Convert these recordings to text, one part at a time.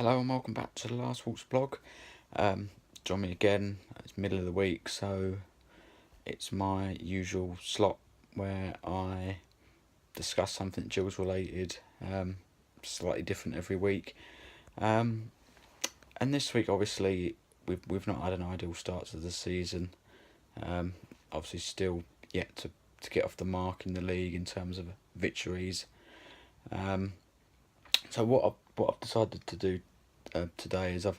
Hello and welcome back to the Last Walks blog. Join me again. It's middle of the week, so it's my usual slot where I discuss something Gills related, slightly different every week. And this week, obviously, we've not had an ideal start to the season. Obviously, still yet to get off the mark in the league in terms of victories. So what I've decided to do today is I've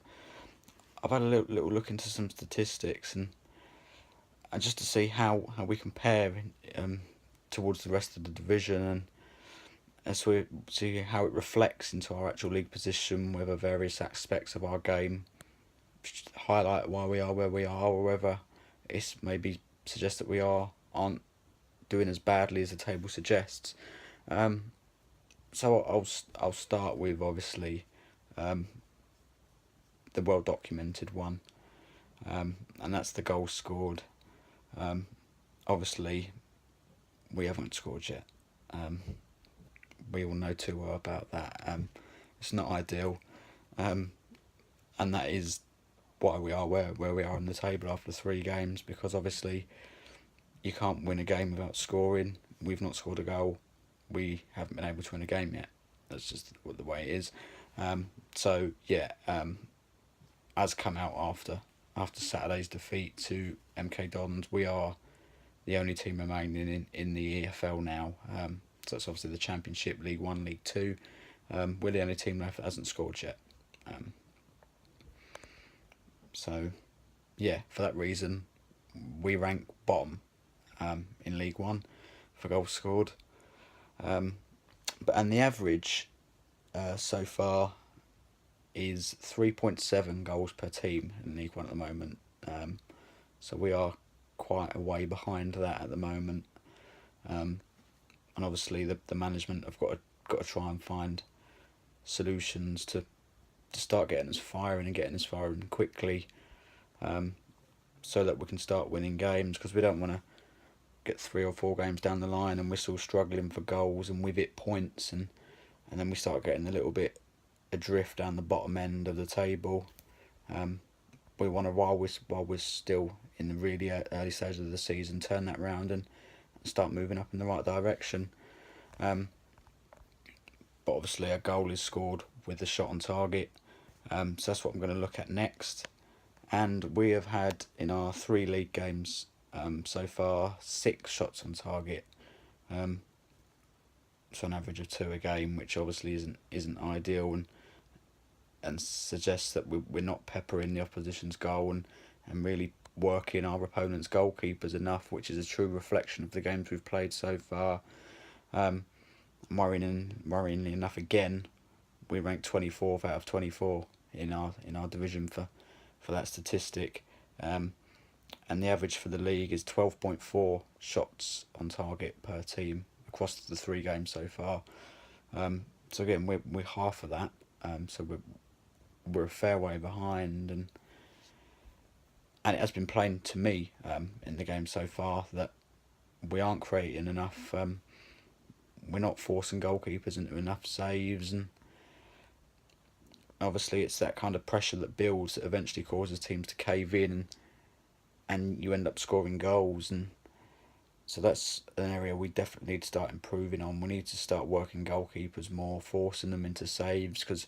had a little look into some statistics and just to see how we compare towards the rest of the division, and as we see how it reflects into our actual league position, whether various aspects of our game highlight why we are where we are, or whether it's maybe suggests that we aren't doing as badly as the table suggests. So I'll start with obviously the well documented one, and that's the goals scored. Obviously, we haven't scored yet. We all know too well about that. It's not ideal, and that is why we are where we are on the table after 3 games, because obviously you can't win a game without scoring. We've not scored a goal. We haven't been able to win a game yet. That's just the way it is. As come out after Saturday's defeat to MK Dons, we are the only team remaining in the EFL now. So it's obviously the Championship, League 1, League 2. We're the only team left that hasn't scored yet. For that reason, we rank bottom in League 1 for goals scored. And the average so far is 3.7 goals per team in League 1 at the moment. So we are quite a way behind that at the moment. And obviously the management have got to try and find solutions to start getting us firing and getting us firing quickly, so that we can start winning games, because we don't want to get 3 or 4 games down the line and we're still struggling for goals and with it points, and then we start getting a little bit adrift down the bottom end of the table. We want to, while we're still in the really early stages of the season, turn that round and start moving up in the right direction. But obviously a goal is scored with the shot on target. So that's what I'm going to look at next. And we have had in our 3 league games so far 6 shots on target. So an average of 2 a game, which obviously isn't ideal, and suggests that we're not peppering the opposition's goal and really working our opponent's goalkeepers enough, which is a true reflection of the games we've played so far. Worryingly enough, again, we ranked 24th out of 24 in our division for that statistic. And the average for the league is 12.4 shots on target per team across the 3 games so far. So again, we're half of that. So we're a fair way behind, and it has been plain to me in the game so far that we aren't creating enough. We're not forcing goalkeepers into enough saves, and obviously it's that kind of pressure that builds that eventually causes teams to cave in, and you end up scoring goals. And so that's an area we definitely need to start improving on. We need to start working goalkeepers more, forcing them into saves, because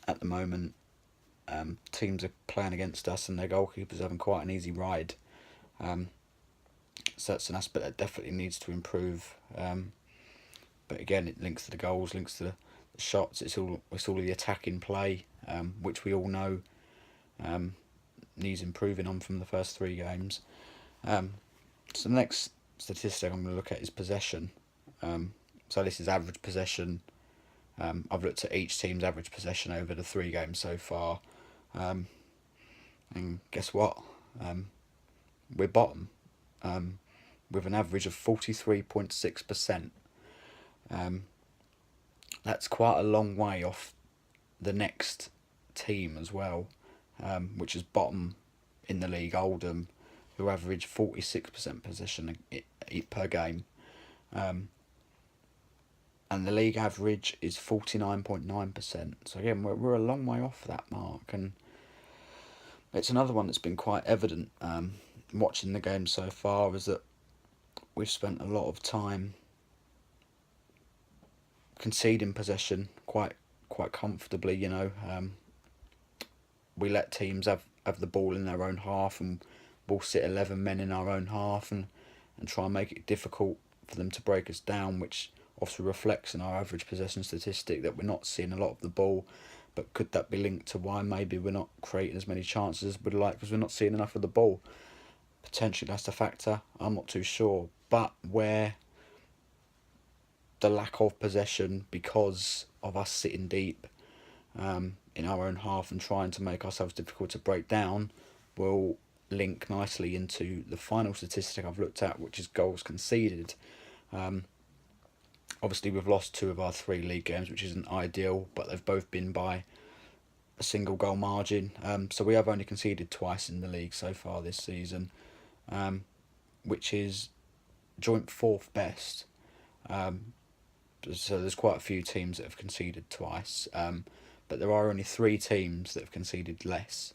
at the moment teams are playing against us and their goalkeepers having quite an easy ride. So that's an aspect that definitely needs to improve. But again, it links to the goals, links to the shots. It's all the attacking play, which we all know needs improving on from the first 3 games. So the next statistic I'm going to look at is possession. So this is average possession. I've looked at each team's average possession over the 3 games so far. And guess what? We're bottom, with an average of 43.6%. That's quite a long way off the next team as well, which is bottom in the league, Oldham, who average 46% possession per game. and the league average is 49.9%. So again, we're a long way off that mark, and it's another one that's been quite evident watching the game so far, is that we've spent a lot of time conceding possession quite comfortably. We let teams have the ball in their own half, and we'll sit 11 men in our own half and try and make it difficult for them to break us down, which obviously reflects in our average possession statistic that we're not seeing a lot of the ball. But could that be linked to why maybe we're not creating as many chances as we'd like because we're not seeing enough of the ball? Potentially that's a factor. I'm not too sure. But where the lack of possession because of us sitting deep in our own half and trying to make ourselves difficult to break down will link nicely into the final statistic I've looked at, which is goals conceded. Obviously, we've lost 2 of our 3 league games, which isn't ideal, but they've both been by a single goal margin. So we have only conceded twice in the league so far this season, which is joint 4th best. So there's quite a few teams that have conceded twice, but there are only 3 teams that have conceded less.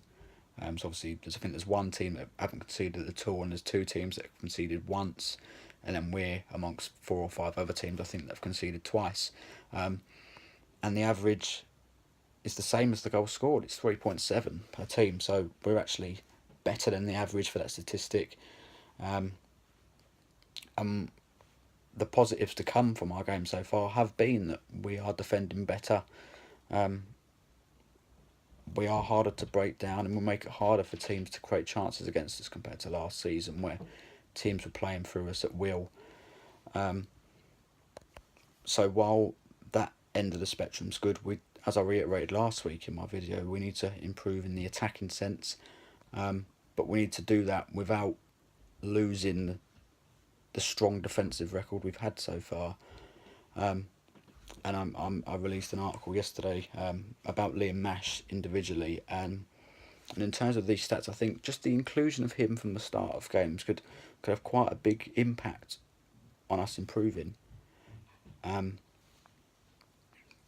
So obviously, I think there's 1 team that haven't conceded at all, and there's 2 teams that have conceded once, and then we're amongst 4 or 5 other teams I think that have conceded twice. And the average is the same as the goals scored. It's 3.7 per team, so we're actually better than the average for that statistic. The positives to come from our game so far have been that we are defending better. We are harder to break down, and we'll make it harder for teams to create chances against us compared to last season, where teams were playing through us at will. So while that end of the spectrum's good, as I reiterated last week in my video, we need to improve in the attacking sense, but we need to do that without losing the strong defensive record we've had so far. And I released an article yesterday about Liam Nash individually, and in terms of these stats, I think just the inclusion of him from the start of games could have quite a big impact on us improving.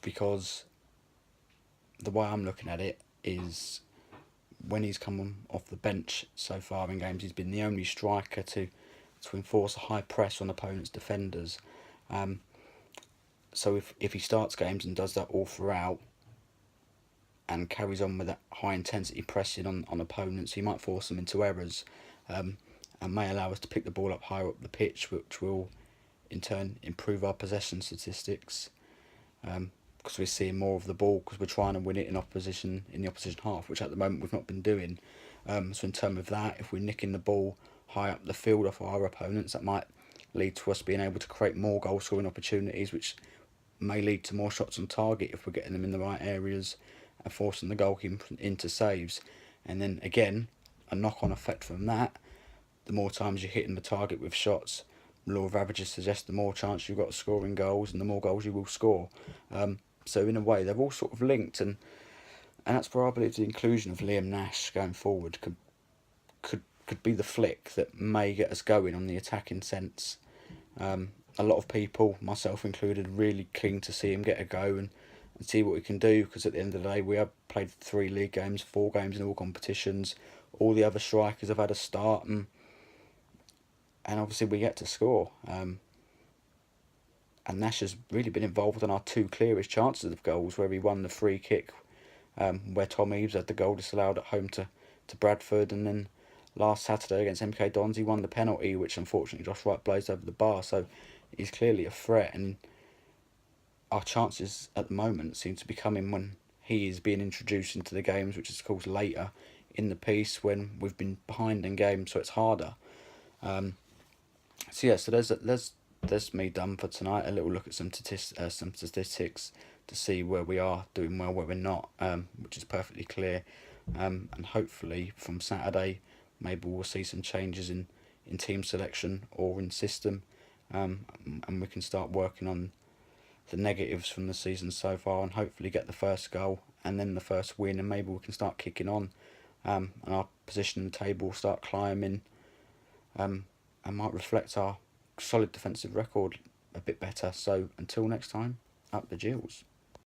Because the way I'm looking at it is, when he's come off the bench so far in games, he's been the only striker to enforce a high press on opponents' defenders. So if he starts games and does that all throughout and carries on with that high intensity pressing on opponents, he might force them into errors, and may allow us to pick the ball up higher up the pitch, which will in turn improve our possession statistics, because we're seeing more of the ball because we're trying to win it in the opposition half, which at the moment we've not been doing. So in terms of that, if we're nicking the ball high up the field off our opponents, that might lead to us being able to create more goal scoring opportunities, which may lead to more shots on target if we're getting them in the right areas and forcing the goalkeeper into saves. And then again, a knock-on effect from that, the more times you're hitting the target with shots, law of averages suggests the more chance you've got of scoring goals and the more goals you will score. So in a way, they're all sort of linked, and that's where I believe the inclusion of Liam Nash going forward could be the flick that may get us going on the attacking sense. A lot of people, myself included, really keen to see him get a go and see what we can do, because at the end of the day we have played 3 league games, 4 games in all competitions. All the other strikers have had a start, and obviously we get to score. And Nash has really been involved in our 2 clearest chances of goals, where he won the free kick, where Tom Eaves had the goal disallowed at home to Bradford, and then last Saturday against MK Dons he won the penalty, which unfortunately Josh Wright blazed over the bar. So he's clearly a threat, and our chances at the moment seem to be coming when he is being introduced into the games, which is of course later in the piece when we've been behind in games, so it's harder. So there's me done for tonight. A little look at some statistics to see where we are doing well, where we're not, which is perfectly clear. And hopefully from Saturday, maybe we'll see some changes in team selection or in system, and we can start working on the negatives from the season so far, and hopefully get the first goal and then the first win, and maybe we can start kicking on, and our position in the table will start climbing, and might reflect our solid defensive record a bit better. So until next time. up the Gills.